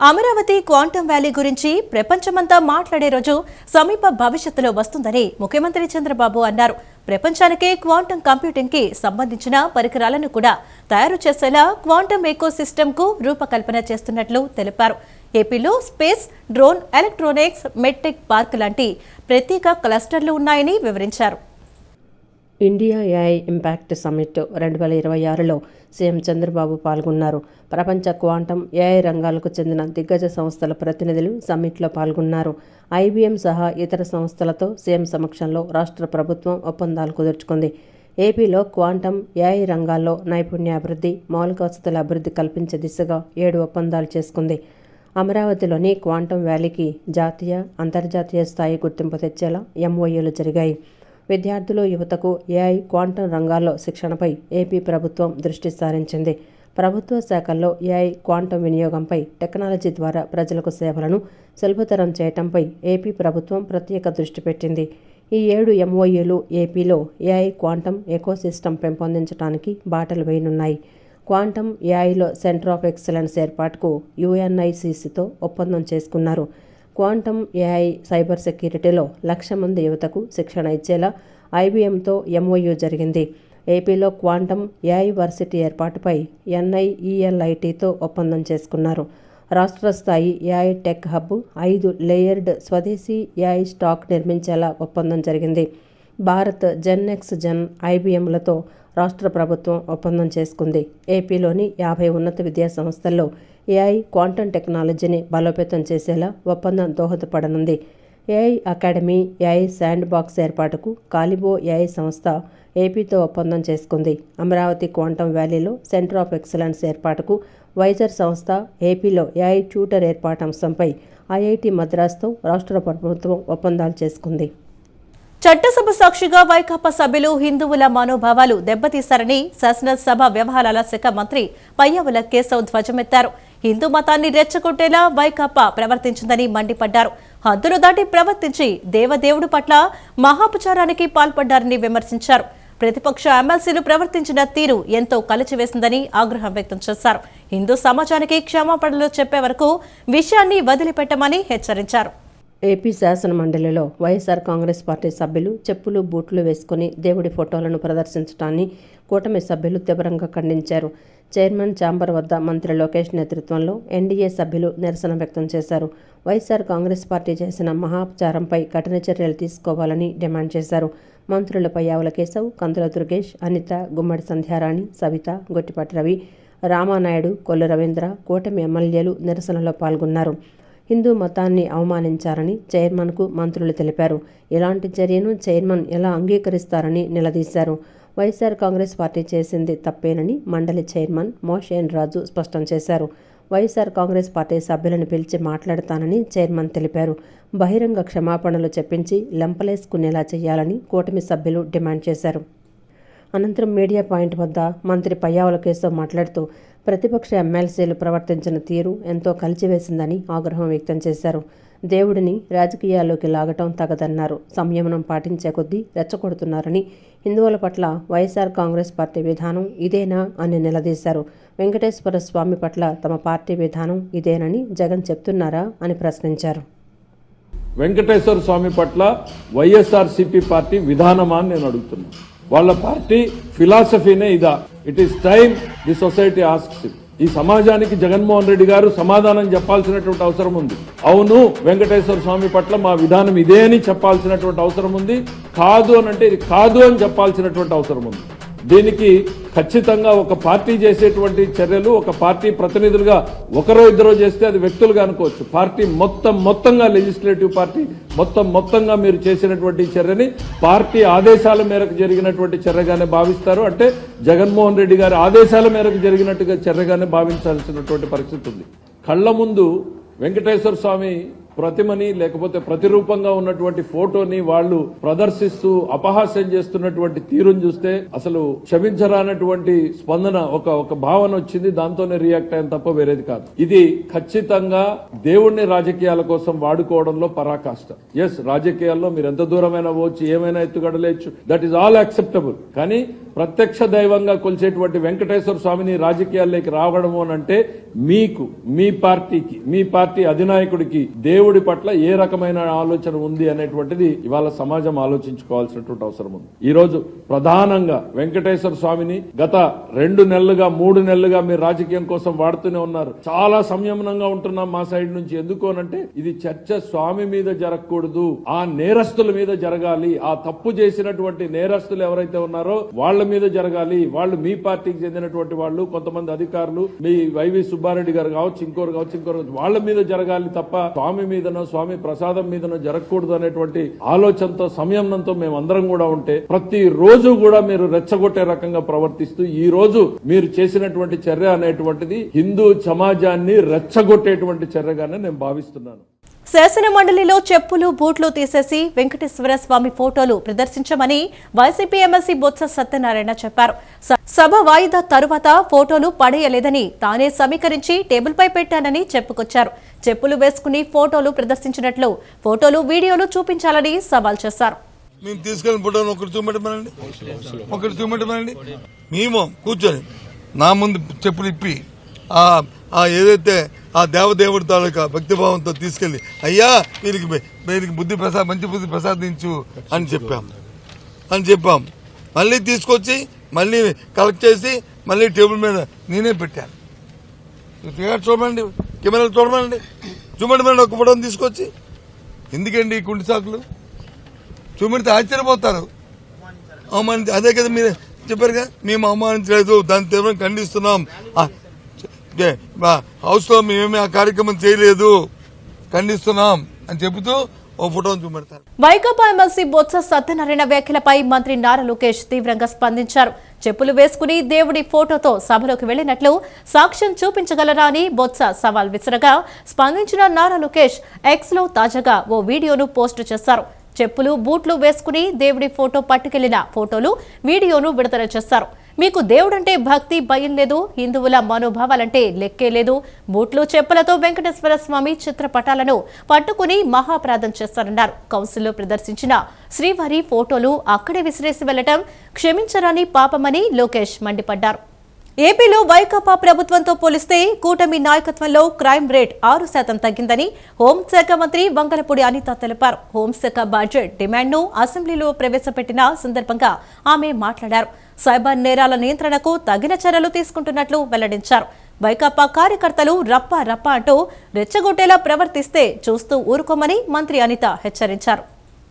Amaravati quantum valley గురించి ప్రపంచమంతా మాట్లాడే రోజు సమీప భవిష్యత్తులో వస్తుందని ముఖ్యమంత్రి చంద్రబాబు అన్నారు. ప్రపంచానికే క్వాంటమ్ కంప్యూటింగ్ కి సంబంధించిన పరికరాలను కూడా తయారు చేసేలా క్వాంటమ్ ఎకో సిస్టమ్కు రూపకల్పన చేస్తున్నట్లు తెలిపారు. ఏపీలో space, drone, electronics, medtech park లాంటి ప్రత్యేక క్లస్టర్లు ఉన్నాయని వివరించారు. ఇండియా ఏఐ ఇంపాక్ట్ సమ్మిట్ 2026లో సీఎం చంద్రబాబు పాల్గొన్నారు. ప్రపంచ క్వాంటమ్ ఏఐ రంగాలకు చెందిన దిగ్గజ సంస్థల ప్రతినిధులు సమ్మిట్లో పాల్గొన్నారు. ఐబీఎం సహా ఇతర సంస్థలతో సీఎం సమక్షంలో రాష్ట్ర ప్రభుత్వం ఒప్పందాలు కుదుర్చుకుంది. ఏపీలో క్వాంటమ్ ఏఐ రంగాల్లో నైపుణ్యాభివృద్ధి, మౌలిక వసతుల అభివృద్ధి కల్పించే దిశగా 7 ఒప్పందాలు చేసుకుంది. అమరావతిలోని క్వాంటమ్ వ్యాలీకి జాతీయ, అంతర్జాతీయ స్థాయి గుర్తింపు తెచ్చేలా ఎంఓయూలు జరిగాయి. విద్యార్థులు, యువతకు ఏఐ, క్వాంటమ్ రంగాల్లో శిక్షణపై ఏపీ ప్రభుత్వం దృష్టి సారించింది. ప్రభుత్వ శాఖల్లో ఏఐ, క్వాంటమ్ వినియోగంపై, టెక్నాలజీ ద్వారా ప్రజలకు సేవలను సులభతరం చేయటంపై ఏపీ ప్రభుత్వం ప్రత్యేక దృష్టి పెట్టింది. ఈ 7 ఎంఓయూలు ఏపీలో ఏఐ, క్వాంటమ్ ఎకోసిస్టమ్ పెంపొందించడానికి బాటలు వేయనున్నాయి. క్వాంటమ్ ఏఐలో సెంటర్ ఆఫ్ ఎక్సలెన్స్ ఏర్పాటుకు యుఎన్ఐసిసితో ఒప్పందం చేసుకున్నారు. క్వాంటమ్ ఏఐ సైబర్ సెక్యూరిటీలో 1,00,000 మంది యువతకు శిక్షణ ఇచ్చేలా ఐబీఎంతో ఎంఓయూ జరిగింది. ఏపీలో క్వాంటమ్ ఏఐ వర్సిటీ ఏర్పాటుపై ఎన్ఐఈఎల్ఐటీతో ఒప్పందం చేసుకున్నారు. రాష్ట్ర స్థాయి ఏఐ టెక్ హబ్, 5 లేయర్డ్ స్వదేశీ ఏఐ స్టాక్ నిర్మించేలా ఒప్పందం జరిగింది. భారత్, జెన్ఎక్స్ జెన్, ఐబీఎంలతో రాష్ట్ర ప్రభుత్వం ఒప్పందం చేసుకుంది. ఏపీలోని 50 ఉన్నత విద్యా సంస్థల్లో ఏఐ, క్వాంటమ్ టెక్నాలజీని బలోపేతం చేసేలా ఒప్పందం దోహదపడనుంది. AI academy, AI sandbox ఏర్పాటుకు కాలిబో ఏఐ సంస్థ ఏపీతో ఒప్పందం చేసుకుంది. అమరావతి క్వాంటమ్ వ్యాలీలో సెంటర్ ఆఫ్ ఎక్సలెన్స్ ఏర్పాటుకు వైజర్ సంస్థ, ఏపీలో ఏఐ ట్యూటర్ ఏర్పాటు అంశంపై ఐఐటి మద్రాస్తో రాష్ట్ర ప్రభుత్వం ఒప్పందాలు చేసుకుంది. చట్టసభ సాక్షిగా వైకాపా సభ్యులు హిందువుల మనోభావాలు దెబ్బతీశారని శాసనసభ వ్యవహారాల శాఖ మంత్రి పయ్యావుల కేశవ్ ధ్వజమెత్తారు. హిందూ మతాన్ని రెచ్చగొట్టేలా వైకాపా ప్రవర్తించిందని మండిపడ్డారు. హద్దులు దాటి ప్రవర్తించి దేవదేవుడు పట్ల మహాపచారానికి పాల్పడ్డారని విమర్శించారు. ప్రతిపక్ష ఎమ్మెల్సీలు ప్రవర్తించిన తీరు ఎంతో కలిచివేసిందని ఆగ్రహం వ్యక్తం చేశారు. హిందూ సమాజానికి క్షమాపణలు చెప్పే వరకు విషయాన్ని వదిలిపెట్టమని హెచ్చరించారు. ఏపీ శాసన మండలిలో వైఎస్ఆర్ కాంగ్రెస్ పార్టీ సభ్యులు చెప్పులు, బూట్లు వేసుకుని దేవుడి ఫోటోలను ప్రదర్శించడాన్ని కూటమి సభ్యులు తీవ్రంగా ఖండించారు. చైర్మన్ ఛాంబర్ వద్ద మంత్రి లోకేష్ నేతృత్వంలో ఎన్డీఏ సభ్యులు నిరసన వ్యక్తం చేశారు. వైఎస్ఆర్ కాంగ్రెస్ పార్టీ చేసిన మహాపచారంపై కఠిన చర్యలు తీసుకోవాలని డిమాండ్ చేశారు. మంత్రులు పయ్యావుల కేశవ్, కందుల దుర్గేష్, అనిత, గుమ్మడి సంధ్యారాణి, సవిత, గొట్టిపాటి రవి, రామానాయుడు, కొల్లు రవీంద్ర, కూటమి ఎమ్మెల్యేలు నిరసనలో పాల్గొన్నారు. హిందూ మతాన్ని అవమానించారని చైర్మన్కు మంత్రులు తెలిపారు. ఇలాంటి చర్యను చైర్మన్ ఎలా అంగీకరిస్తారని నిలదీశారు. వైఎస్ఆర్ కాంగ్రెస్ పార్టీ చేసింది తప్పేనని మండలి చైర్మన్ మోషేన్ రాజు స్పష్టం చేశారు. వైఎస్ఆర్ కాంగ్రెస్ పార్టీ సభ్యులను పిలిచి మాట్లాడతానని చైర్మన్ తెలిపారు. బహిరంగ క్షమాపణలు చెప్పించి లెంపలేసుకునేలా చేయాలని కూటమి సభ్యులు డిమాండ్ చేశారు. అనంతరం మీడియా పాయింట్ వద్ద మంత్రి పయ్యావుల కేశవ్ మాట్లాడుతూ ప్రతిపక్ష ఎమ్మెల్సీలు ప్రవర్తించిన తీరు ఎంతో కలిచివేసిందని ఆగ్రహం వ్యక్తం చేశారు. దేవుడిని రాజకీయాల్లోకి లాగటం తగదన్నారు. సంయమనం పాటించే కొద్దీ రెచ్చగొడుతున్నారని, హిందువుల పట్ల వైఎస్ఆర్ కాంగ్రెస్ పార్టీ విధానం ఇదేనా అని నిలదీశారు. వెంకటేశ్వర స్వామి పట్ల తమ పార్టీ విధానం ఇదేనని జగన్ చెప్తున్నారా అని ప్రశ్నించారు. వెంకటేశ్వర స్వామి పట్ల వైఎస్ఆర్సీపీ పార్టీ విధానమా అని నేను అడుగుతున్నాను. వాళ్ళ పార్టీ ఫిలాసఫీనే ఇదా? It is time the society asks. ఈ సమాజానికి జగన్మోహన్ రెడ్డి గారు సమాధానం చెప్పాల్సినటువంటి అవసరం ఉంది. అవును, వెంకటేశ్వర స్వామి పట్ల మా విధానం ఇదే అని చెప్పాల్సినటువంటి అవసరం ఉంది. కాదు అని అంటే ఇది కాదు అని చెప్పాల్సినటువంటి అవసరం ఉంది. దీనికి ఖచ్చితంగా ఒక పార్టీ చేసేటువంటి చర్యలు, ఒక పార్టీ ప్రతినిధులుగా ఒకరో ఇద్దరో చేస్తే అది వ్యక్తులుగా అనుకోవచ్చు. పార్టీ మొత్తంగా లెజిస్లేటివ్ పార్టీ మొత్తంగా మీరు చేసినటువంటి చర్యని పార్టీ ఆదేశాల మేరకు జరిగినటువంటి చర్యగానే భావిస్తారు. అంటే జగన్మోహన్ రెడ్డి గారి ఆదేశాల మేరకు జరిగినట్టుగా చర్యగానే భావించాల్సినటువంటి పరిస్థితి ఉంది. కళ్ల ముందు వెంకటేశ్వర స్వామి ప్రతిమని లేకపోతే ప్రతిరూపంగా ఉన్నటువంటి ఫోటోని వాళ్ళు ప్రదర్శిస్తూ అపహాస్యం చేస్తున్నటువంటి తీరును చూస్తే అసలు క్షమించరానటువంటి స్పందన ఒక భావన వచ్చింది. దాంతోనే రియాక్ట్ అయ్యాను తప్ప వేరేది కాదు. ఇది ఖచ్చితంగా దేవుణ్ణి రాజకీయాల కోసం వాడుకోవడంలో పరాకాష్ట. ఎస్, రాజకీయాల్లో మీరు ఎంత దూరమైనా పోవచ్చు, ఏమైనా ఎత్తుగడలేచ్చు, దట్ ఈస్ ఆల్ యాక్సెప్టబుల్. కానీ ప్రత్యక్ష దైవంగా కొలిచేటువంటి వెంకటేశ్వర స్వామిని రాజకీయాల్లోకి రావడము అంటే మీకు, మీ పార్టీకి, మీ పార్టీ అధినాయకుడికి దేవుడి పట్ల ఏ రకమైన ఆలోచన ఉంది అనేటువంటిది ఇవాళ సమాజం ఆలోచించుకోవాల్సినటువంటి అవసరం ఉంది. ఈ రోజు ప్రధానంగా వెంకటేశ్వర స్వామిని గత 2 నెలలుగా 3 నెలలుగా మీరు రాజకీయం కోసం వాడుతూనే ఉన్నారు. చాలా సంయమనంగా ఉంటున్నాం మా సైడ్ నుంచి. ఎందుకు అనంటే ఇది చర్చ స్వామి మీద జరగకూడదు, ఆ నేరస్తుల మీద జరగాలి. ఆ తప్పు చేసినటువంటి నేరస్తులు ఎవరైతే ఉన్నారో వాళ్ళ మీద జరగాలి. వాళ్ళు మీ పార్టీకి చెందినటువంటి వాళ్ళు, కొంతమంది అధికారులు, మీ వైవి సుబ్బారెడ్డి గారు కావచ్చు, ఇంకోరు వాళ్ళ మీద జరగాలి తప్ప స్వామి మీదనో స్వామి ప్రసాదం మీదనో జరగకూడదు అనేటువంటి ఆలోచనతో, సంయమనంతో మేమందరం కూడా ఉంటే ప్రతి రోజు కూడా మీరు రెచ్చగొట్టే రకంగా ప్రవర్తిస్తూ ఈ రోజు మీరు చేసినటువంటి చర్య అనేటువంటిది హిందూ సమాజాన్ని రెచ్చగొట్టేటువంటి చర్యగానే నేను భావిస్తున్నాను. శాసన మండలిలో చెప్పులు, బూట్లు తీసేసి వెంకటేశ్వర స్వామి ఫోటోలు ప్రదర్శించమని వైసీపీ ఎమ్మెల్సీ బొత్స సత్యనారాయణ చెప్పారు. సభ వాయిదా తరువాత ఫోటోలు పడేయలేదని తానే సమీకరించి టేబుల్పై పెట్టానని చెప్పుకొచ్చారు. చెప్పులు వేసుకుని ఫోటోలు ప్రదర్శించినట్లు ఫోటోలు, వీడియోలు చూపించాలని సవాల్ చేశారు. మేము తీసుకెళ్ళిన ఫోటోలు ఒకటి చూపెట్టమనండి. మేము కూర్చొని నా ముందు చెప్పులు ఇప్పి ఏదైతే ఆ దేవదేవుడి తాలూకా భక్తిభావంతో తీసుకెళ్లి అయ్యా వీరికి మంచి బుద్ధి ప్రసాదించు అని చెప్పాం. మళ్ళీ తీసుకొచ్చి మళ్ళీ కలెక్ట్ చేసి మళ్ళీ టేబుల్ మీద నేనే పెట్టాను. చూడమండి, కెమెరాలు చూడమండి ఒక ఫోటోని తీసుకొచ్చి. ఎందుకండి ఈ కుంటి సాకులు? చూపెడితే ఆశ్చర్యపోతారు. అదే కదా మీరు చెప్పారుగా, మేము అవమానించలేదు, దాన్ని తీవ్రంగా ఖండిస్తున్నాం, హౌస్ లో మేమేమి ఆ కార్యక్రమం చేయలేదు, ఖండిస్తున్నాం అని చెబుతూ ఓ ఫోటోను చూపెడతారు. వైకాపా ఎమ్మెల్సీ బొత్స సత్యనారాయణ వ్యాఖ్యలపై మంత్రి నారా లోకేష్ తీవ్రంగా స్పందించారు. చెప్పులు వేసుకుని దేవుడి ఫోటోతో సభలోకి వెళ్లినట్లు సాక్ష్యం చూపించగలరా అని బొత్స సవాల్ విసరగా స్పందించిన నారా లోకేష్ ఎక్స్ లో తాజాగా ఓ వీడియోను పోస్టు చేశారు. చెప్పులు, బూట్లు వేసుకుని దేవుడి ఫోటో పట్టుకెళ్లిన ఫోటోలు, వీడియోను విడుదల చేశారు. మీకు దేవుడంటే భక్తి, భయం లేదు, హిందువుల మనోభావాలంటే లెక్కే లేదు. బూట్లు, చెప్పులతో వెంకటేశ్వర స్వామి చిత్రపటాలను పట్టుకుని మహాప్రాధం చేస్తారన్నారు. కౌన్సిల్లో ప్రదర్శించిన శ్రీవారి ఫోటోలు అక్కడే విసిరేసి వెళ్లటం క్షమించరాని పాపమని లోకేష్ మండిపడ్డారు. ఏపీలో వైకాపా ప్రభుత్వంతో పోలిస్తే కూటమి నాయకత్వంలో క్రైమ్ రేట్ 6% తగ్గిందని హోంశాఖ మంత్రి వంగలపూడి అనిత తెలిపారు. హోంశాఖ బడ్జెట్ డిమాండ్ను అసెంబ్లీలో ప్రవేశపెట్టిన సందర్భంగా ఆమె మాట్లాడారు. సైబర్ నేరాల నియంత్రణకు తగిన చర్యలు తీసుకుంటున్నట్లు వెల్లడించారు. వైకాపా కార్యకర్తలు రప్ప అంటూ రెచ్చగొట్టేలా ప్రవర్తిస్తే చూస్తూ ఊరుకోమని మంత్రి అనిత హెచ్చరించారు.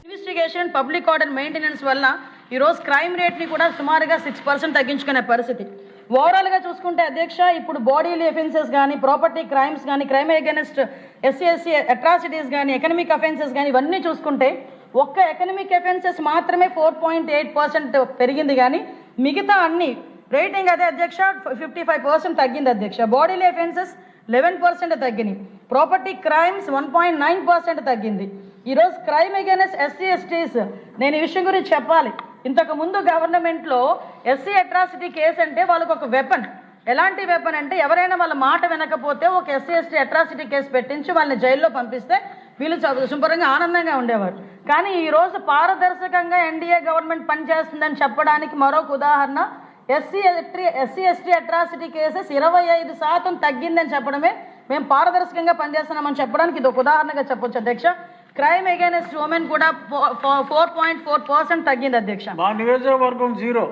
ఇన్వెస్టిగేషన్, పబ్లిక్ ఆర్డర్ మెయింటెనెన్స్ వల్ల ఈరోజు క్రైమ్ రేట్ని కూడా సుమారుగా 6% తగ్గించుకునే పరిస్థితి. ఓవరాల్గా చూసుకుంటే అధ్యక్ష, ఇప్పుడు బాడీలీ అఫెన్సెస్ కానీ, ప్రాపర్టీ క్రైమ్స్ కానీ, క్రైమ్ అగెన్స్ట్ ఎస్సీ అట్రాసిటీస్ కానీ, ఎకనమిక్ అఫెన్సెస్ కానీ ఇవన్నీ చూసుకుంటే ఒక్క ఎకనమిక్ అఫెన్సెస్ మాత్రమే 4.8% పెరిగింది. కానీ మిగతా అన్ని రేటింగ్ అదే అధ్యక్ష 55% తగ్గింది అధ్యక్ష. బాడీలీ అఫెన్సెస్ 11% తగ్గినాయి. ప్రాపర్టీ క్రైమ్స్ 1.9% తగ్గింది. ఈరోజు క్రైమ్ అగెన్స్ట్ ఎస్సీ ఎస్టీస్, నేను ఈ విషయం గురించి చెప్పాలి. ఇంతకు ముందు గవర్నమెంట్లో ఎస్సీ అట్రాసిటీ కేసు అంటే వాళ్ళకు ఒక వెపన్. ఎలాంటి వెపన్ అంటే ఎవరైనా వాళ్ళ మాట వినకపోతే ఒక ఎస్సీ ఎస్టీ అట్రాసిటీ కేసు పెట్టించి వాళ్ళని జైల్లో పంపిస్తే వీళ్ళు శుభ్రంగా ఆనందంగా ఉండేవారు. కానీ ఈరోజు పారదర్శకంగా ఎన్డీఏ గవర్నమెంట్ పనిచేస్తుందని చెప్పడానికి మరొక ఉదాహరణ, ఎస్సీ ఎస్టీ అట్రాసిటీ కేసెస్ 25% తగ్గిందని చెప్పడమే మేము పారదర్శకంగా పనిచేస్తున్నామని చెప్పడానికి ఇది ఒక ఉదాహరణగా చెప్పొచ్చు అధ్యక్ష. క్రైమ్ అగైనెస్ట్ ఉమెన్ కూడా 4.4% తగ్గింది అధ్యక్ష. మా నియోజకవర్గం zero.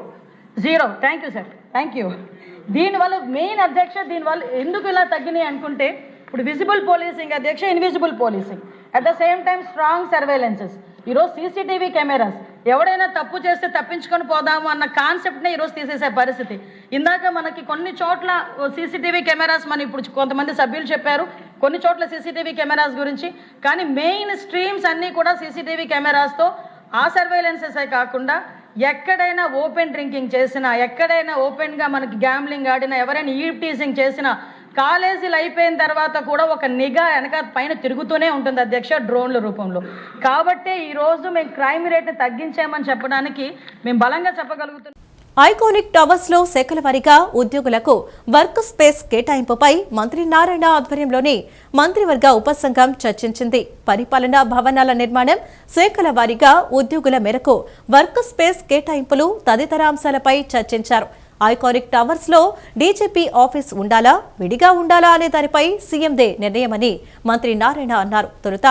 Thank you sir, thank you. దీనివల్ల మెయిన్ అధ్యక్ష, దీనివల్ల ఎందుకు ఇలా తగ్గినాయి అనుకుంటే, ఇప్పుడు విజిబుల్ పోలీసింగ్ అధ్యక్ష, invisible policing, at the same time strong surveillances. ఈరోజు సీసీటీవీ కెమెరాస్, ఎవడైనా తప్పు చేస్తే తప్పించుకొని పోదాము అన్న కాన్సెప్ట్నే ఈరోజు తీసేసే పరిస్థితి. ఇందాక మనకి కొన్ని చోట్ల సీసీటీవీ కెమెరాస్, మన ఇప్పుడు కొంతమంది సభ్యులు చెప్పారు కొన్ని చోట్ల సీసీటీవీ కెమెరాస్ గురించి. కానీ మెయిన్ స్ట్రీమ్స్ అన్నీ కూడా సీసీటీవీ కెమెరాస్తో ఆ సర్వేలెన్సెసే కాకుండా ఎక్కడైనా ఓపెన్ డ్రింకింగ్ చేసినా, ఎక్కడైనా ఓపెన్గా మనకి గ్యాంబ్లింగ్ ఆడినా, ఎవరైనా ఈవ్ టీజింగ్ చేసినా కాలేజీలు అయిపోయిన తర్వాత కూడా ఒక నిఘా వెనక పైన తిరుగుతూనే ఉంటుంది అధ్యక్ష, డ్రోన్ల రూపంలో. కాబట్టి ఈరోజు మేము క్రైమ్ రేట్ని తగ్గించామని చెప్పడానికి మేము బలంగా చెప్పగలుగుతున్నాం. ఐకానిక్ టవర్స్ లో శాఖల వారీగా ఉద్యోగులకు వర్క్ స్పేస్ కేటాయింపుపై మంత్రి నారాయణ ఆధ్వర్యంలోని మంత్రివర్గ ఉపసంఘం చర్చించింది. పరిపాలనా భవనాల నిర్మాణం, శాఖల వారీగా ఉద్యోగుల మేరకు వర్క్ స్పేస్ కేటాయింపులు తదితర అంశాలపై చర్చించారు. ఐకానిక్ టవర్స్ లో డీజీపీ ఆఫీస్ ఉండాలా, విడిగా ఉండాలా అనే దానిపై సీఎందే నిర్ణయమని మంత్రి నారాయణ అన్నారు. తొలుత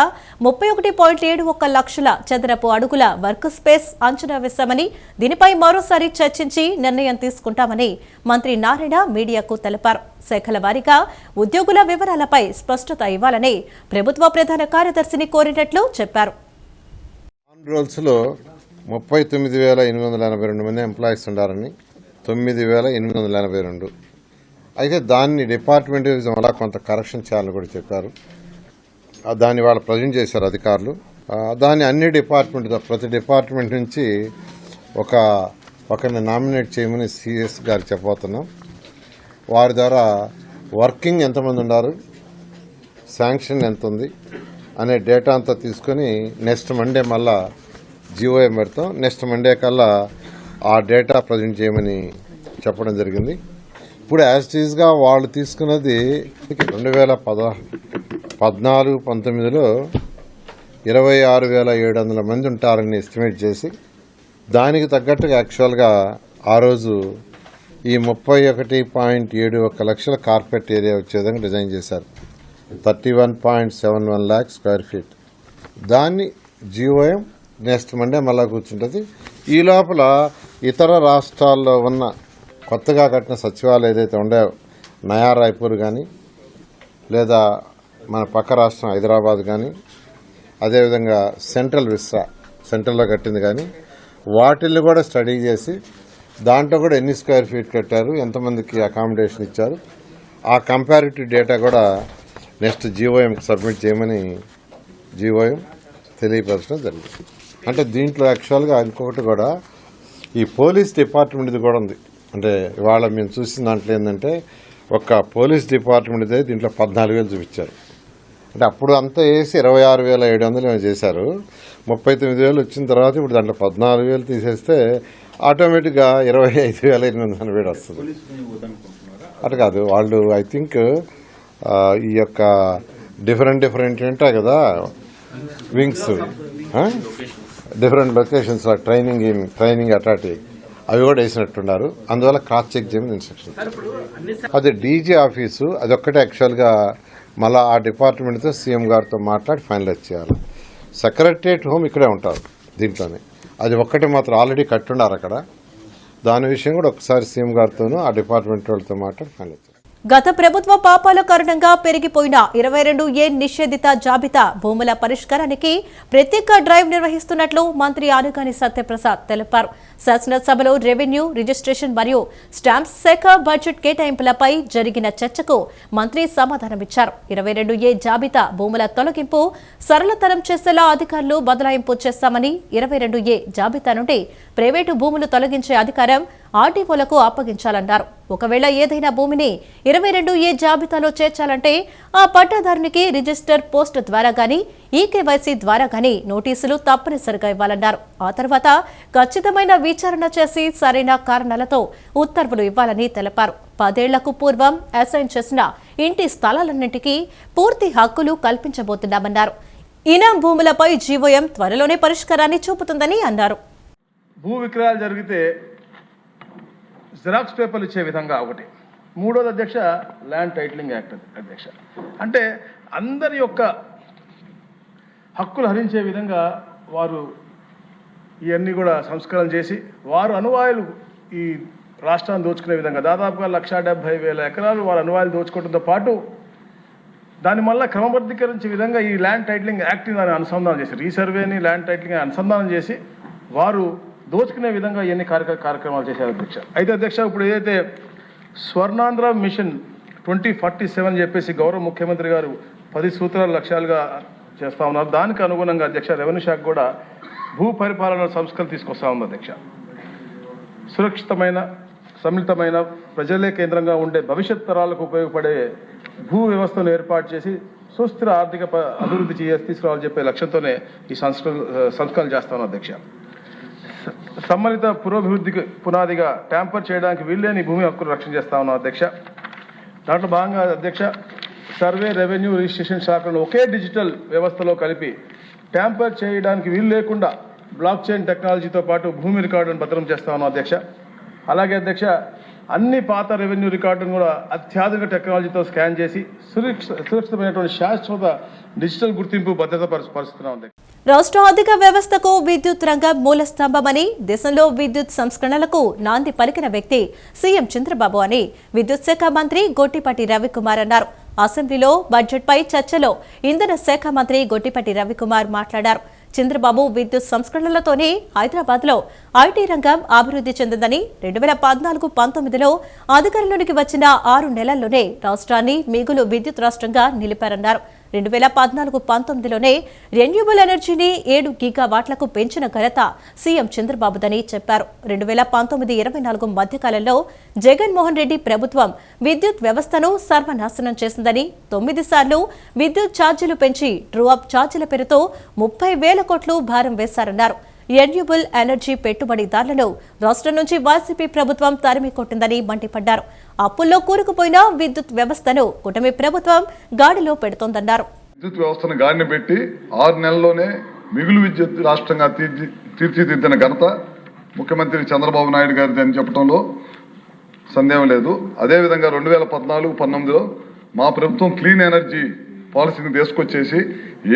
31.71 లక్షల చదరపు అడుగుల వర్క్ స్పేస్ అంచనా వేశామని, దీనిపై మరోసారి చర్చించి నిర్ణయం తీసుకుంటామని మంత్రి నారాయణ మీడియాకు తెలిపారు. శాఖల వారీగా ఉద్యోగుల వివరాలపై స్పష్టత ఇవ్వాలని ప్రభుత్వ ప్రధాన కార్యదర్శిని కోరినట్లు చెప్పారు. రోల్స్లో 39,882 మంది ఎంప్లాయీస్ ఉండాలని, 9,882. అయితే దాన్ని డిపార్ట్మెంట్ అలా కొంత కరెక్షన్ చేయాలని కూడా చెప్పారు. దాన్ని వాళ్ళు ప్రజెంట్ చేశారు అధికారులు. దాన్ని అన్ని ప్రతి డిపార్ట్మెంట్ నుంచి ఒకరిని నామినేట్ చేయమని సిఎస్ గారికి చెప్పబోతున్నాం. వారి ద్వారా వర్కింగ్ ఎంతమంది ఉన్నారు, శాంక్షన్ ఎంత ఉంది అనే డేటా అంతా తీసుకొని నెక్స్ట్ మండే మళ్ళా జీఓఎం పెడతాం. నెక్స్ట్ మండే కల్లా ఆ డేటా ప్రజెంట్ చేయమని చెప్పడం జరిగింది. ఇప్పుడు యాజ్ టీజ్గా వాళ్ళు తీసుకున్నది 2014-19లో 26,700 మంది ఉంటారని ఎస్టిమేట్ చేసి, దానికి తగ్గట్టుగా యాక్చువల్గా ఆ రోజు ఈ 31.71 లక్షల కార్పెట్ ఏరియా వచ్చే విధంగా డిజైన్ చేశారు. 31.71 lakh square feet. దాన్ని జీఓఎం నెక్స్ట్ మండే మళ్ళా కూర్చుంటుంది. ఈ లోపల ఇతర రాష్ట్రాల్లో ఉన్న కొత్తగా కట్టిన సచివాలయం ఏదైతే ఉండే నయా రాయ్పూర్ కానీ, లేదా మన పక్క రాష్ట్రం హైదరాబాద్ కానీ, అదేవిధంగా సెంట్రల్లో కట్టింది కానీ, వాటిల్ని కూడా స్టడీ చేసి దాంట్లో కూడా ఎన్ని స్క్వేర్ ఫీట్ కట్టారు, ఎంతమందికి అకామిడేషన్ ఇచ్చారు, ఆ కంపారిటివ్ డేటా కూడా నెక్స్ట్ జీఓఎంకి సబ్మిట్ చేయమని జీఓఎం తెలియపరచడం జరిగింది. అంటే దీంట్లో యాక్చువల్గా ఇంకొకటి కూడా ఈ పోలీస్ డిపార్ట్మెంట్ది కూడా ఉంది. అంటే ఇవాళ మేము చూసిన దాంట్లో ఏంటంటే ఒక పోలీస్ డిపార్ట్మెంట్దే దీంట్లో 14,000 చూపించారు. అంటే అప్పుడు అంతా వేసి 26,700 చేశారు. 39,000 వచ్చిన తర్వాత ఇప్పుడు దాంట్లో 14,000 తీసేస్తే ఆటోమేటిక్గా 25,800 వస్తుంది. అటు కాదు, వాళ్ళు ఐ థింక్ ఈ యొక్క డిఫరెంట్ ఉంటాయి కదా wings, different locations training authority అవి కూడా వేసినట్టున్నారు. అందువల్ల క్రాస్ చెక్ చేయమని ఇన్స్ట్రక్షన్. అది డీజీ ఆఫీసు, అదొక్కటే యాక్చువల్గా మళ్ళీ ఆ డిపార్ట్మెంట్తో సీఎం గారితో మాట్లాడి ఫైనలైజ్ చేయాలి. సెక్రటరియట్ హోమ్ ఇక్కడే ఉంటారు దీంట్లోనే, అది ఒక్కటే మాత్రం ఆల్రెడీ కట్టున్నారు అక్కడ. దాని విషయం కూడా ఒకసారి సీఎం గారితోనూ ఆ డిపార్ట్మెంట్ వాళ్ళతో మాట్లాడి ఫైనలైజ్ చేయాలి. గత ప్రభుత్వ పాపాల కారణంగా పెరిగిపోయిన 22A నిషేధిత జాబితా భూముల పరిష్కారానికి ప్రత్యేక డ్రైవ్ నిర్వహిస్తున్నట్లు మంత్రి ఆనగాని సత్యప్రసాద్ తెలిపారు. శాసనసభలో రెవెన్యూ, రిజిస్ట్రేషన్ మరియు స్టాంప్స్ శాఖ బడ్జెట్ కేటాయింపులపై జరిగిన చర్చకు మంత్రి సమాధానమిచ్చారు. 22A జాబితా భూముల తొలగింపు సరళతరం చేసేలా అధికారులు బదలాయింపు చేస్తామని, 22A జాబితా నుండి ప్రైవేటు భూములు తొలగించే అధికారం ఆర్టీఓలకు అప్పగించాలన్నారు. ఒకవేళ ఏదైనా భూమిని 22A జాబితాలో చేర్చాలంటే ఆ పట్టాదారునికి రిజిస్టర్ పోస్ట్ ద్వారా గానీ, ఈకేవైసీ ద్వారా గానీ నోటీసులు తప్పనిసరిగా ఇవ్వాలన్నారు. ఆ తర్వాత ఖచ్చితమైన విచారణ చేసి సరైన కారణాలతో ఉత్తర్వులు ఇవ్వాలని తెలిపారు. 10 ఏళ్లకు పూర్వం అసైన్ చేసిన ఇంటి స్థలాలన్నింటికీ పూర్తి హక్కులు కల్పించబోతున్నామన్నారు. ఇనాం భూములపై జీవోఎం త్వరలోనే పరిష్కారాన్ని చూపుతుందని అన్నారు. భూ విక్రయాలు జరిగితే జిరాక్స్ పేపర్లు ఇచ్చే విధంగా ఒకటి. మూడోది అధ్యక్ష, ల్యాండ్ టైటిలింగ్ యాక్ట్ అధ్యక్ష. అంటే అందరి యొక్క హక్కులు హరించే విధంగా వారు ఇవన్నీ కూడా సంస్కరణ చేసి వారు అనువాయులు ఈ రాష్ట్రాన్ని దోచుకునే విధంగా దాదాపుగా 170,000 ఎకరాలు వారు అనువాయులు దోచుకోవడంతో పాటు దాని వల్ల క్రమబద్ధీకరించే విధంగా ఈ ల్యాండ్ టైటిలింగ్ యాక్ట్ని దాన్ని అనుసంధానం చేసి, రీసర్వేని ల్యాండ్ టైటిలింగ్ అనుసంధానం చేసి వారు దోచుకునే విధంగా ఇవన్నీ కార్యక్రమాలు చేశారు అధ్యక్ష. అయితే అధ్యక్ష, ఇప్పుడు ఏదైతే స్వర్ణాంధ్ర మిషన్ 2047 చెప్పేసి గౌరవ ముఖ్యమంత్రి గారు 10 సూత్రాల లక్ష్యాలుగా చేస్తా ఉన్నారు. దానికి అనుగుణంగా అధ్యక్ష రెవెన్యూ శాఖ కూడా భూ పరిపాలన సంస్కరణ తీసుకొస్తా ఉంది అధ్యక్ష. సురక్షితమైన, సమ్మిళితమైన, ప్రజలే కేంద్రంగా ఉండే భవిష్యత్ తరాలకు ఉపయోగపడే భూ వ్యవస్థను ఏర్పాటు చేసి సుస్థిర ఆర్థిక అభివృద్ధి తీసుకురావాలని చెప్పే లక్ష్యంతోనే ఈ సంస్కరణలు చేస్తాను అధ్యక్ష. సమ్మిళిత పురోభివృద్ధికి పునాదిగా ట్యాంపర్ చేయడానికి వీల్లేని భూమి హక్కులు రక్షణ చేస్తా ఉన్నాం అధ్యక్ష. దాంట్లో భాగంగా అధ్యక్ష సర్వే, రెవెన్యూ, రిజిస్ట్రేషన్ శాఖలను ఒకే డిజిటల్ వ్యవస్థలో కలిపి ట్యాంపర్ చేయడానికి వీలు లేకుండా బ్లాక్ చైన్ టెక్నాలజీతో పాటు భూమి రికార్డును భద్రం చేస్తా ఉన్నాం అధ్యక్ష. అలాగే అధ్యక్ష అన్ని పాత రెవెన్యూ రికార్డును కూడా అత్యాధునిక టెక్నాలజీతో స్కాన్ చేసి సురక్షితమైనటువంటి శాశ్వత డిజిటల్ గుర్తింపు భద్రత పరుస్తున్నాం అధ్యక్ష. రాష్ట్ర ఆర్థిక వ్యవస్థకు విద్యుత్ రంగం మూల స్తంభమని, దేశంలో విద్యుత్ సంస్కరణలకు నాంది పలికిన వ్యక్తి సీఎం చంద్రబాబు అని విద్యుత్ శాఖ మంత్రి గొట్టిపాటి రవికుమార్ అన్నారు. అసెంబ్లీలో బడ్జెట్పై చర్చలో ఇంధన శాఖ మంత్రి గొట్టిపాటి రవికుమార్ మాట్లాడారు. చంద్రబాబు విద్యుత్ సంస్కరణలతోనే హైదరాబాద్లో ఐటీ రంగం అభివృద్ధి చెందిందని, 2014-19లో అధికారంలోకి వచ్చిన 6 నెలల్లోనే రాష్ట్రాన్ని మిగులు విద్యుత్ రాష్ట్రంగా నిలిపారన్నారు. 2014-19లోనే రెన్యూబుల్ ఎనర్జీని 7 గిగావాట్లకు పెంచిన ఘనత సీఎం చంద్రబాబుదని చెప్పారు. 2019-24 మధ్యకాలంలో జగన్మోహన్ రెడ్డి ప్రభుత్వం విద్యుత్ వ్యవస్థను సర్వనాశనం చేసిందని, 9 సార్లు విద్యుత్ ఛార్జీలు పెంచి ట్రూ అప్ ఛార్జీల పేరుతో 30,000 కోట్లు భారం వేశారన్నారు. రెన్యూబుల్ ఎనర్జీ పెట్టుబడిదారులను రాష్ట్రం నుంచి వైసీపీ ప్రభుత్వం తరిమి కొట్టిందని మండిపడ్డారు. అప్పుల్లో కూరుకుపోయిన విద్యుత్ వ్యవస్థను కూటమి ప్రభుత్వం గాడిలో పెడుతోందన్నారు. విద్యుత్ వ్యవస్థను గాడిని పెట్టి 6 నెలల్లోనే మిగులు విద్యుత్ రాష్ట్రంగా తీర్చిదిద్దిన ఘనత ముఖ్యమంత్రి చంద్రబాబు నాయుడు గారిది అని చెప్పడంలో సందేహం లేదు. అదేవిధంగా 2014-19లో మా ప్రభుత్వం క్లీన్ ఎనర్జీ పాలసీని తీసుకొచ్చేసి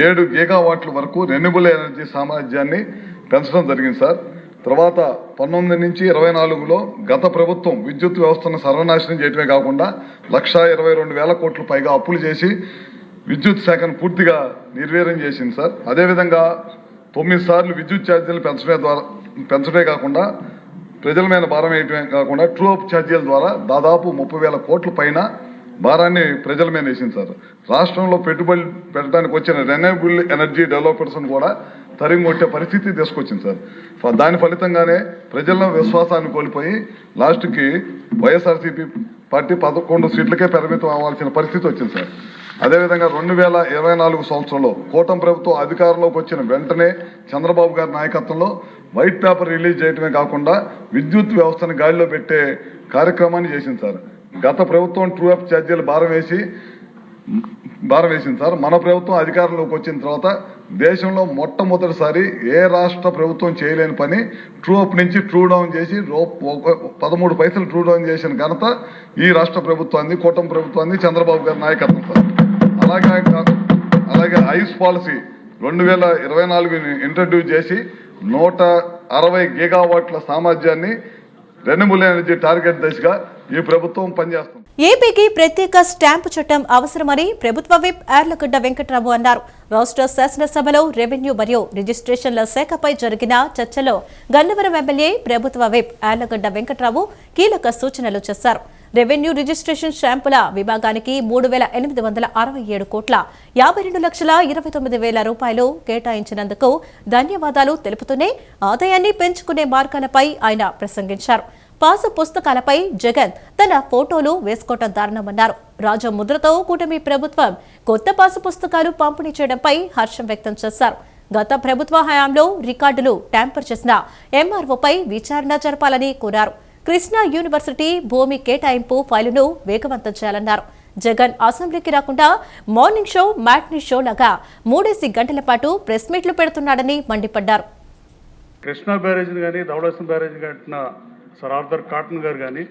7 గిగావాట్ల వరకు రెన్యూబుల్ ఎనర్జీ సామర్థ్యాన్ని పెంచడం జరిగింది సార్. తర్వాత 19 నుంచి 24లో గత ప్రభుత్వం విద్యుత్ వ్యవస్థను సర్వనాశనం చేయడమే కాకుండా 122,000 కోట్ల పైగా అప్పులు చేసి విద్యుత్ శాఖను పూర్తిగా నిర్వీర్యం చేసింది సార్. అదేవిధంగా 9 సార్లు విద్యుత్ ఛార్జీలు పెంచడమే కాకుండా ప్రజల మీద భారం వేయటమే కాకుండా ట్రూ అప్ ఛార్జీల ద్వారా దాదాపు 30,000 కోట్ల పైన భారాన్ని ప్రజల మీద వేసింది సార్. రాష్ట్రంలో పెట్టుబడి పెట్టడానికి వచ్చిన రెన్యూబుల్ ఎనర్జీ డెవలపర్స్ కూడా తరిగొట్టే పరిస్థితి తీసుకొచ్చింది సార్. దాని ఫలితంగానే ప్రజల విశ్వాసాన్ని కోల్పోయి లాస్ట్కి వైఎస్ఆర్సీపీ పార్టీ 11 సీట్లకే పరిమితం అవ్వాల్సిన పరిస్థితి వచ్చింది సార్. అదేవిధంగా 2024 సంవత్సరంలో కూటమి ప్రభుత్వం అధికారంలోకి వచ్చిన వెంటనే చంద్రబాబు గారి నాయకత్వంలో వైట్ పేపర్ రిలీజ్ చేయడమే కాకుండా విద్యుత్ వ్యవస్థను గాడిలో పెట్టే కార్యక్రమాన్ని చేసింది సార్. గత ప్రభుత్వం ట్రూ అప్ ఛార్జీలు భారం వేసింది సార్. మన ప్రభుత్వం అధికారంలోకి వచ్చిన తర్వాత దేశంలో మొట్టమొదటిసారి ఏ రాష్ట్ర ప్రభుత్వం చేయలేని పని ట్రూ అప్ నుంచి ట్రూ డౌన్ చేసి 13 పైసలు ట్రూ డౌన్ చేసిన ఘనత ఈ రాష్ట్ర ప్రభుత్వాన్ని, కూటమి ప్రభుత్వాన్ని, చంద్రబాబు గారి నాయకత్వం సార్. అలాగే ఐస్ పాలసీ 2024 ఇంట్రడ్యూస్ చేసి 160 గిగావాట్ల సామర్థ్యాన్ని రెన్యూబుల్ ఎనర్జీ టార్గెట్ దిశగా ఈ ప్రభుత్వం పనిచేస్తుంది. ఏపీకి ప్రత్యేక స్టాంపు చట్టం అవసరమని ప్రభుత్వ విప్ యార్లగడ్డ వెంకట్రావు అన్నారు. రాష్ట్ర శాసనసభలో రెవెన్యూ మరియు రిజిస్ట్రేషన్ల శాఖపై జరిగిన చర్చలో గన్నవరం ఎమ్మెల్యే ప్రభుత్వ విప్ యార్లగడ్డ వెంకట్రావు కీలక సూచనలు చేశారు. రెవెన్యూ రిజిస్ట్రేషన్ స్టాంపుల విభాగానికి 3,867 కోట్ల 52,29,000 రూపాయలు కేటాయించినందుకు ధన్యవాదాలు తెలుపుతూనే ఆదాయాన్ని పెంచుకునే మార్గాలపై ఆయన ప్రసంగించారు. పాసు పుస్తకాలపై జగన్ తన ఫోటోలు వేసుకోవటం దారుణమన్నారు. రాజముద్రతో కూటమి ప్రభుత్వం కొత్త పాసు పుస్తకాలు పంపిణీ చేయడంపై హర్షం వ్యక్తం చేశారు. గత ప్రభుత్వ హయాంలో రికార్డులు ట్యాంపర్ చేసిన ఎంఆర్ఓపై విచారణ జరపాలని కోరారు. కృష్ణా యూనివర్సిటీ భూమి కేటాయింపు ఫైలును వేగవంతం చేయాలన్నారు. జగన్ అసెంబ్లీకి రాకుండా మార్నింగ్ షో, మ్యాట్నీ షో లాగా 3 గంటల పాటు ప్రెస్ మీట్లు పెడుతున్నాడని మండిపడ్డారు. కృష్ణా బ్యారేజ్ని కానీ, ధవళేశ్వరం బ్యారేజ్ కట్టిన సర్ ఆర్థర్ కాటన్ గారు కానీ,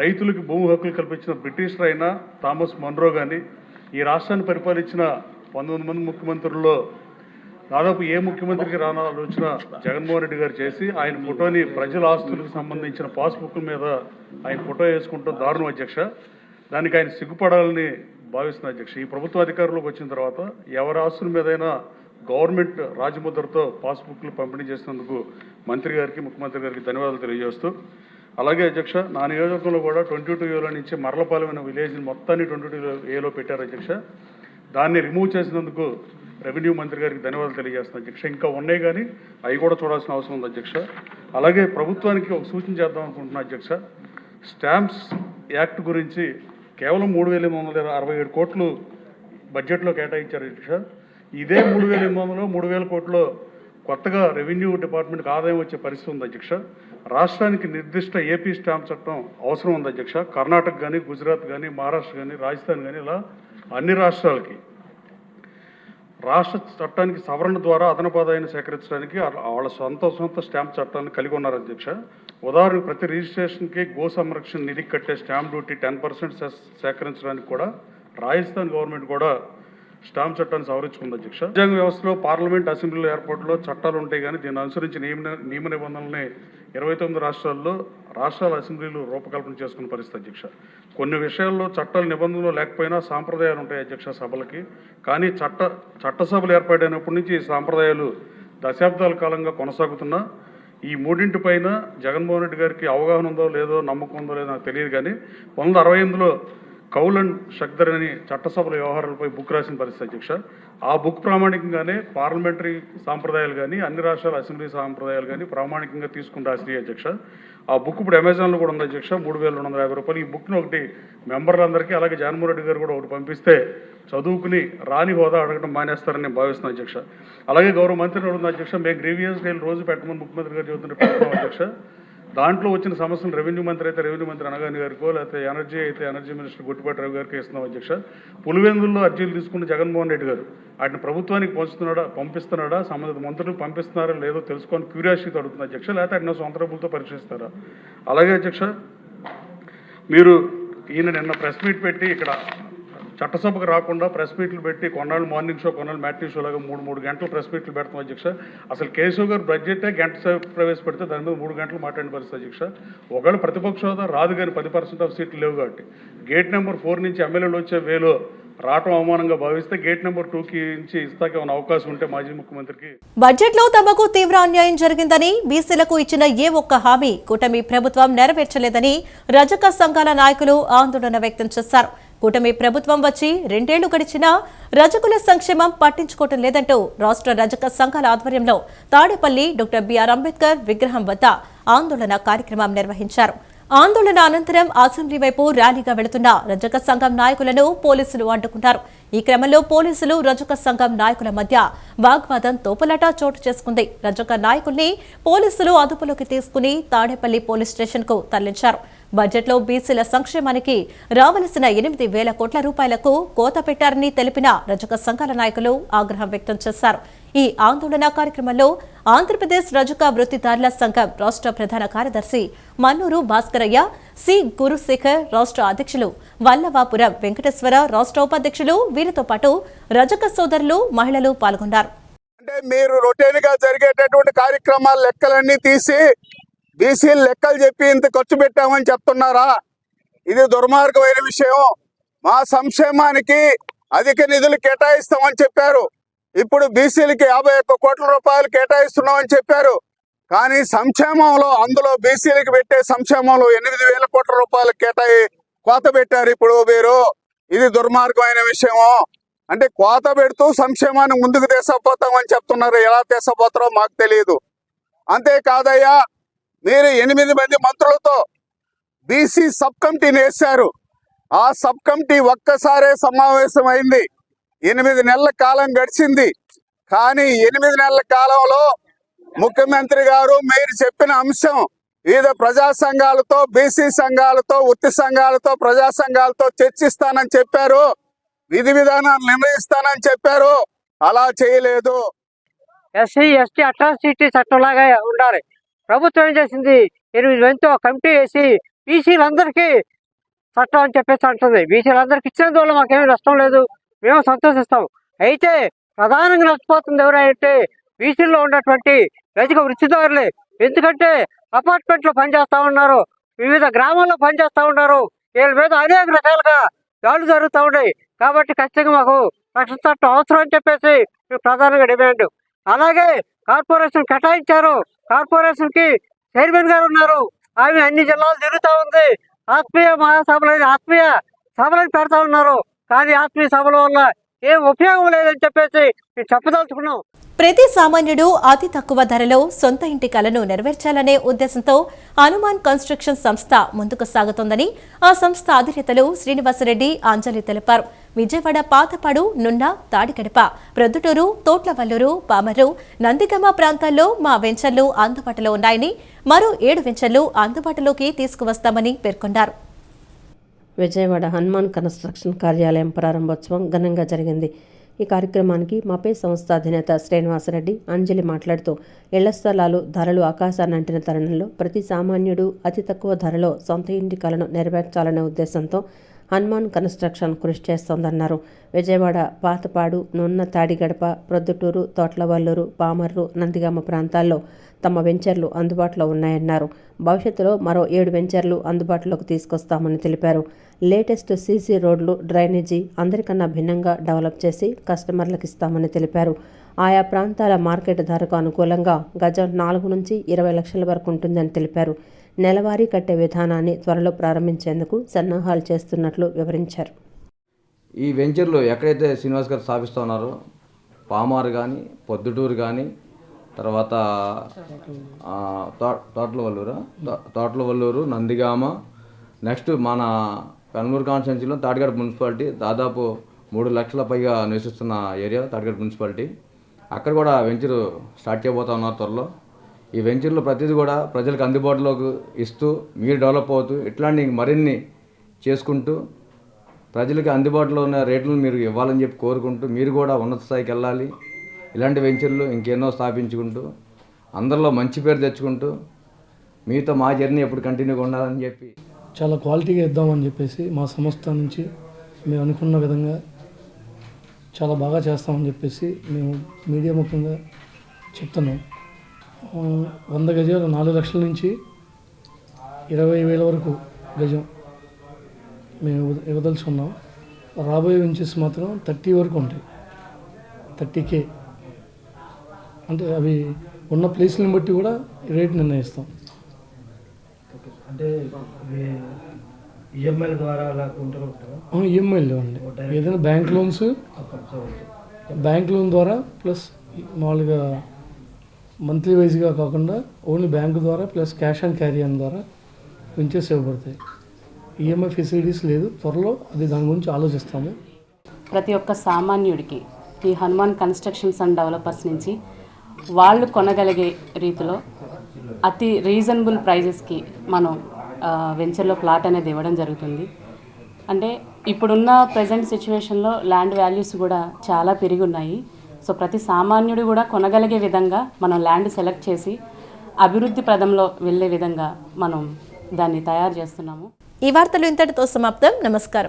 రైతులకు భూమి హక్కులు కల్పించిన బ్రిటిషర్ అయిన థామస్ మన్రో కానీ, ఈ రాష్ట్రాన్ని పరిపాలించిన 19 మంది ముఖ్యమంత్రుల్లో దాదాపు ఏ ముఖ్యమంత్రికి రాని ఆలోచన జగన్మోహన్ రెడ్డి గారు చేసి ఆయన ఫోటోని ప్రజల ఆస్తులకు సంబంధించిన పాస్బుక్ల మీద ఆయన ఫోటో వేసుకుంటూ దారుణం అధ్యక్ష. దానికి ఆయన సిగ్గుపడాలని భావిస్తున్న అధ్యక్ష. ఈ ప్రభుత్వ అధికారంలోకి వచ్చిన తర్వాత ఎవరి ఆస్తుల మీదైనా గవర్నమెంట్ రాజముద్రతో పాస్బుక్లు పంపిణీ చేసినందుకు మంత్రి గారికి, ముఖ్యమంత్రి గారికి ధన్యవాదాలు తెలియజేస్తూ, అలాగే అధ్యక్ష నా నియోజకవర్గంలో కూడా 22A నుంచి మరలపాలెం అనే విలేజ్ని మొత్తాన్ని 22A పెట్టారు అధ్యక్ష. దాన్ని రిమూవ్ చేసినందుకు రెవెన్యూ మంత్రి గారికి ధన్యవాదాలు తెలియజేస్తున్నాను అధ్యక్ష. ఇంకా ఉన్నాయి కానీ అవి కూడా చూడాల్సిన అవసరం ఉంది అధ్యక్ష. అలాగే ప్రభుత్వానికి ఒక సూచన చేద్దాం అనుకుంటున్నా అధ్యక్ష. స్టాంప్స్ యాక్ట్ గురించి కేవలం 3,867 కోట్లు బడ్జెట్లో కేటాయించారు అధ్యక్ష. ఇదే 3,800 3,000 కోట్లు కొత్తగా రెవెన్యూ డిపార్ట్మెంట్కి ఆదాయం వచ్చే పరిస్థితి ఉంది అధ్యక్ష. రాష్ట్రానికి నిర్దిష్ట ఏపీ స్టాంప్ చట్టం అవసరం ఉంది అధ్యక్ష. కర్ణాటక కానీ, గుజరాత్ కానీ, మహారాష్ట్ర కానీ, రాజస్థాన్ కానీ ఇలా అన్ని రాష్ట్రాలకి రాష్ట్ర చట్టానికి సవరణ ద్వారా అదనపు ఆదాయాన్ని సేకరించడానికి వాళ్ళ సొంత స్టాంప్ చట్టాన్ని కలిగి ఉన్నారు అధ్యక్ష. ఉదాహరణకు ప్రతి రిజిస్ట్రేషన్కి గో సంరక్షణ నిధికి కట్టే స్టాంప్ డ్యూటీ 10% సేకరించడానికి కూడా రాజస్థాన్ గవర్నమెంట్ కూడా స్టాంప్ చట్టాన్ని సవరించుకుంది అధ్యక్ష. రాజ్యాంగ వ్యవస్థలో పార్లమెంట్, అసెంబ్లీల ఏర్పాటులో చట్టాలు ఉంటాయి కానీ దీన్ని అనుసరించి నియమ నిబంధనల్ని 29 రాష్ట్రాల్లో రాష్ట్రాల అసెంబ్లీలు రూపకల్పన చేసుకున్న పరిస్థితి అధ్యక్ష. కొన్ని విషయాల్లో చట్టాల నిబంధనలు లేకపోయినా సాంప్రదాయాలు ఉంటాయి అధ్యక్ష సభలకి. కానీ చట్టసభలు ఏర్పాటైనప్పటి నుంచి ఈ సాంప్రదాయాలు దశాబ్దాల కాలంగా కొనసాగుతున్నా ఈ మూడింటిపైన జగన్మోహన్ రెడ్డి గారికి అవగాహన ఉందో లేదో, నమ్మకం ఉందో లేదో నాకు తెలియదు. కానీ 1968లో కౌల్ అండ్ షక్దర్ అని చట్టసభల వ్యవహారాలపై బుక్ రాసిన పరిస్థితి అధ్యక్ష. ఆ బుక్ ప్రామాణికంగానే పార్లమెంటరీ సాంప్రదాయాలు కానీ, అన్ని రాష్ట్రాల అసెంబ్లీ సాంప్రదాయాలు కానీ ప్రామాణికంగా తీసుకుని రాసిన అధ్యక్ష. ఆ బుక్ ఇప్పుడు అమెజాన్లో కూడా ఉంది అధ్యక్ష, 3,250 రూపాయలు. ఈ బుక్ను ఒకటి మెంబర్లందరికీ, అలాగే జగన్మోహన్ రెడ్డి గారు కూడా ఒకటి పంపిస్తే చదువుకుని రాని హోదా అడగడం మానేస్తారని నేను భావిస్తున్నాను అధ్యక్ష. అలాగే గౌరవ మంత్రి ఉంది అధ్యక్ష, మేము గ్రీవియన్స్ డేలు రోజు పెట్టమని ముఖ్యమంత్రి గారు చెబుతుంటే పెడుతున్నాం అధ్యక్ష. దాంట్లో వచ్చిన సమస్యలు రెవెన్యూ మంత్రి అయితే రెవెన్యూ మంత్రి అనగాని గారికో, లేకపోతే ఎనర్జీ అయితే ఎనర్జీ మినిస్టర్ గుట్టిపాటి రవి గారికి ఇస్తున్నాం అధ్యక్ష. పులివెందుల్లో అర్జీలు తీసుకున్న జగన్మోహన్ రెడ్డి గారు వాటిని ప్రభుత్వానికి పంపిస్తున్నాడా, సంబంధిత మంత్రులు పంపిస్తున్నారా లేదో తెలుసుకొని క్యూరియాసిటీ అడుగుతుంది అధ్యక్ష. లేకపోతే అడిగిన సొంత డబ్బులతో పరీక్షిస్తారా? అలాగే అధ్యక్ష, మీరు నిన్న ప్రెస్ మీట్ పెట్టి ఇక్కడ చట్టసభకు రాకుండా ప్రెస్ మీట్లు పెట్టి కొన్నాళ్ళు మార్నింగ్ షో, కొన్నాళ్ళు మ్యాట్నీ షో లాగా 3 గంటలు ప్రెస్ మీట్లు పెడతాం అధ్యక్ష. అసలు కేశవ్ గారు బడ్జెటే గంట సేపు ప్రవేశపెడితే దాని మీద 3 గంటలు మాట్లాడిన పరిస్థితి అధ్యక్ష. ఒకవేళ ప్రతిపక్ష హోదా రాదు కానీ 10% ఆఫ్ సీట్లు లేవు కాబట్టి గేట్ నెంబర్ 4 నుంచి ఎమ్మెల్యేలు వచ్చే వేలో రావటం అవమానంగా భావిస్తే గేట్ నెంబర్ 2కి నుంచి ఇస్తాకే ఉన్న అవకాశం ఉంటే మాజీ ముఖ్యమంత్రికి. బడ్జెట్లో తమకు తీవ్ర అన్యాయం జరిగిందని, బీసీలకు ఇచ్చిన ఏ ఒక్క హామీ కూటమి ప్రభుత్వం నెరవేర్చలేదని రజక సంఘాల నాయకులు ఆందోళన వ్యక్తం చేశారు. కూటమి ప్రభుత్వం వచ్చి 2 ఏళ్లు గడిచినా రజకుల సంక్షేమం పట్టించుకోవటం లేదంటూ రాష్ట్ర రజక సంఘాల ఆధ్వర్యంలో తాడేపల్లి డాక్టర్ బిఆర్ అంబేద్కర్ విగ్రహం వద్ద ఆందోళన కార్యక్రమం నిర్వహించారు. ఆందోళన అనంతరం అసెంబ్లీ వైపు ర్యాలీగా వెళుతున్న రజక సంఘం నాయకులను పోలీసులు అడ్డుకున్నారు. ఈ క్రమంలో పోలీసులు రజక సంఘం నాయకుల మధ్య వాగ్వాదం, తోపులాట చోటు చేసుకుంది. రజక నాయకుల్ని పోలీసులు అదుపులోకి తీసుకుని తాడేపల్లి పోలీస్ స్టేషన్ కు తరలించారు. బడ్జెట్లో బీసీల సంక్షేమానికి రావలసిన 8,000 కోట్ల రూపాయలకు కోత పెట్టారని తెలిపిన రజక సంఘాల నాయకులు ఆగ్రహం వ్యక్తం చేశారు. ఈ ఆందోళన కార్యక్రమంలో ఆంధ్రప్రదేశ్ రజక వృత్తిదారుల సంఘం రాష్ట్ర ప్రధాన కార్యదర్శి మన్నూరు భాస్కరయ్య, సి గురుశేఖర్ రాష్ట్ర అధ్యక్షులు వల్లవాపురం వెంకటేశ్వర రాష్ట్ర ఉపాధ్యక్షులు, వీరితో పాటు రజక సోదరులు, మహిళలు పాల్గొన్నారు. అంటే మీరు రొటీన్ గా జరిగేటటువంటి కార్యక్రమాల లెక్కలన్నీ తీసి బీసీలు లెక్కలు చెప్పి ఇంత ఖర్చు పెట్టామని చెప్తున్నారా? ఇది దుర్మార్గమైన విషయం. మా సంక్షేమానికి అధిక నిధులు కేటాయిస్తామని చెప్పారు. ఇప్పుడు బీసీలకి 51 కోట్ల రూపాయలు కేటాయిస్తున్నామని చెప్పారు. కానీ సంక్షేమంలో, అందులో బీసీలకు పెట్టే సంక్షేమంలో 8,000 కోట్ల రూపాయలు కోత పెట్టారు ఇప్పుడు మీరు. ఇది దుర్మార్గమైన విషయము. అంటే కోత పెడుతూ సంక్షేమాన్ని ముందుకు తీసుకుపోతామని చెప్తున్నారు. ఎలా తీసుకుపోతారో మాకు తెలియదు. అంతేకాదయ్యా, మీరు 8 మంది మంత్రులతో బీసీ సబ్ కమిటీని వేశారు. ఆ సబ్ కమిటీ ఒక్కసారే సమావేశం అయింది. 8 నెలల కాలం గడిచింది. కానీ 8 నెలల కాలంలో ముఖ్యమంత్రి గారు మీరు చెప్పిన అంశం వివిధ ప్రజా సంఘాలతో, బీసీ సంఘాలతో, వృత్తి సంఘాలతో, ప్రజా సంఘాలతో చర్చిస్తానని చెప్పారు. విధి విధానాలు నిర్ణయిస్తానని చెప్పారు. అలా చేయలేదు. ఎస్సీ ఎస్టీ అట్రాసిటీ చట్టంలాగా ఉండాలి. ప్రభుత్వం ఏం చేసింది, 8 మందితో కమిటీ వేసి బీసీలందరికీ చట్టం అని చెప్పేసి అంటుంది. బీసీలందరికీ ఇచ్చినందువల్ల మాకేమీ నష్టం లేదు, మేము సంతోషిస్తాం. అయితే ప్రధానంగా నష్టపోతుంది ఎవరంటే బీసీల్లో ఉన్నటువంటి రజక వృత్తిదారులే. ఎందుకంటే అపార్ట్మెంట్లో పనిచేస్తూ ఉన్నారు, వివిధ గ్రామాల్లో పనిచేస్తూ ఉన్నారు. వీళ్ళ మీద అనేక రకాలుగా దాడులు జరుగుతూ ఉన్నాయి. కాబట్టి ఖచ్చితంగా మాకు రక్షణ చట్టం అవసరం అని చెప్పేసి ప్రధానంగా డిమాండ్. అలాగే కార్పొరేషన్ కేటాయించారు. కార్పొరేషన్ కి చైర్మన్ గారు ఉన్నారు. ఆమె అన్ని జిల్లాలు తిరుగుతూ ఉంది. ఆత్మీయ మహాసభలని, ఆత్మీయ సభలను పెడతా ఉన్నారు. కానీ ఆత్మీయ సభల వల్ల ఏం ఉపయోగం లేదని చెప్పేసి మేము చెప్పదలుచుకున్నాం. ప్రతి సామాన్యుడు అతి తక్కువ ధరలో సొంత ఇంటి కలను నెరవేర్చాలనే ఉద్దేశంతో హనుమాన్ కన్స్ట్రక్షన్ సంస్థ ముందుకు సాగుతోందని ఆ సంస్థ అధినేతలు శ్రీనివాసరెడ్డి అంజలి తెలిపారు. విజయవాడ పాతపాడు, నున్న, తాడికడప, ప్రొద్దుటూరు, తోట్లవల్లూరు, పామరు, నందిగమ ప్రాంతాల్లో మా వెంచర్లు అందుబాటులో ఉన్నాయని, మరో 7 వెంచర్లు అందుబాటులోకి తీసుకువస్తామని పేర్కొన్నారు. విజయవాడ హనుమాన్ కన్స్ట్రక్షన్ కార్యాలయం ప్రారంభోత్సవం ఘనంగా జరిగింది. ఈ కార్యక్రమానికి మపే సంస్థ అధినేత శ్రీనివాసరెడ్డి అంజలి మాట్లాడుతూ ఇళ్ల స్థలాలు ధరలు ఆకాశాన్నంటిన తరుణంలో ప్రతి సామాన్యుడు అతి తక్కువ ధరలో సొంత ఇంటి కలను నెరవేర్చాలనే ఉద్దేశంతో హనుమాన్ కన్స్ట్రక్షన్ కృషి చేస్తోందన్నారు. విజయవాడ పాతపాడు, నున్న, తాడిగడప, ప్రొద్దుటూరు, తోట్లవల్లూరు, పామర్రు, నందిగామ ప్రాంతాల్లో తమ వెంచర్లు అందుబాటులో ఉన్నాయన్నారు. భవిష్యత్తులో మరో 7 వెంచర్లు అందుబాటులోకి తీసుకొస్తామని తెలిపారు. లేటెస్ట్ సీసీ రోడ్లు, డ్రైనేజీ అందరికన్నా భిన్నంగా డెవలప్ చేసి కస్టమర్లకు ఇస్తామని తెలిపారు. ఆయా ప్రాంతాల మార్కెట్ ధరకు అనుకూలంగా గజం 4 నుంచి 20 లక్షల వరకు ఉంటుందని తెలిపారు. నెలవారీ కట్టే విధానాన్ని త్వరలో ప్రారంభించేందుకు సన్నాహాలు చేస్తున్నట్లు వివరించారు. ఈ వెంచర్లు ఎక్కడైతే శ్రీనివాస్ గారు స్థాపిస్తూ ఉన్నారో పామారు కానీ, పొద్దుటూరు కానీ, తర్వాత తోట్లవల్లూరు, నందిగామ, నెక్స్ట్ మన పెనమలూరు కాన్స్టిట్యున్సీలో తాడిగడప మున్సిపాలిటీ దాదాపు 3 లక్షల పైగా నివసిస్తున్న ఏరియా తాడిగడప మున్సిపాలిటీ. అక్కడ కూడా వెంచరు స్టార్ట్ చేయబోతా ఉన్నారు త్వరలో. ఈ వెంచర్లు ప్రతిదీ కూడా ప్రజలకు అందుబాటులోకి ఇస్తూ మీరు డెవలప్ అవుతూ ఇట్లాంటి మరిన్ని చేసుకుంటూ ప్రజలకి అందుబాటులో ఉన్న రేట్లను మీరు ఇవ్వాలని చెప్పి కోరుకుంటూ మీరు కూడా ఉన్నత స్థాయికి వెళ్ళాలి. ఇలాంటి వెంచర్లు ఇంకెన్నో స్థాపించుకుంటూ అందరిలో మంచి పేరు తెచ్చుకుంటూ మీతో మా జర్నీ ఎప్పుడు కంటిన్యూగా ఉండాలని చెప్పి చాలా క్వాలిటీగా ఇద్దామని చెప్పేసి మా సంస్థ నుంచి మేము అనుకున్న విధంగా చాలా బాగా చేస్తామని చెప్పేసి మేము మీడియా ముఖ్యంగా చెప్తున్నాం. 100 గజాలు 4 లక్షల నుంచి 20,000 వరకు గజం మేము ఇవ్వదలుచుకున్నాం. రాబోయే వెంచర్స్ మాత్రం 30 వరకు ఉంటాయి. 30K అంటే అవి ఉన్న ప్లేస్ని బట్టి కూడా రేట్ నిర్ణయిస్తాం. అంటే ఈఎంఐల ద్వారా అలా ఈఎంఐలు లేవండి. ఏదైనా బ్యాంక్ లోన్ ద్వారా ప్లస్ మామూలుగా మంత్లీ వైజ్గా కాకుండా ఓన్లీ బ్యాంకు ద్వారా plus cash and carry on ద్వారా వెంచర్స్ ఇవ్వబడతాయి. ఈఎంఐ ఫెసిలిటీస్ లేదు. త్వరలో అది దాని గురించి ఆలోచిస్తాము. ప్రతి ఒక్క సామాన్యుడికి ఈ హనుమాన్ కన్స్ట్రక్షన్స్ అండ్ డెవలపర్స్ నుంచి వాళ్ళు కొనగలిగే రీతిలో అతి రీజనబుల్ ప్రైజెస్కి మనం వెంచర్లో ప్లాట్ అనేది ఇవ్వడం జరుగుతుంది. అంటే ఇప్పుడున్న ప్రజెంట్ సిచ్యువేషన్లో ల్యాండ్ వాల్యూస్ కూడా చాలా పెరిగి ఉన్నాయి. సో ప్రతి సామాన్యుడు కూడా కొనగలిగే విధంగా మనం ల్యాండ్ సెలెక్ట్ చేసి అభివృద్ధి ప్రదంలో వెళ్ళే విధంగా మనం దాన్ని తయారు చేస్తున్నాము. ఈ వార్తలు ఇంతటితో సమాప్తం. నమస్కారం.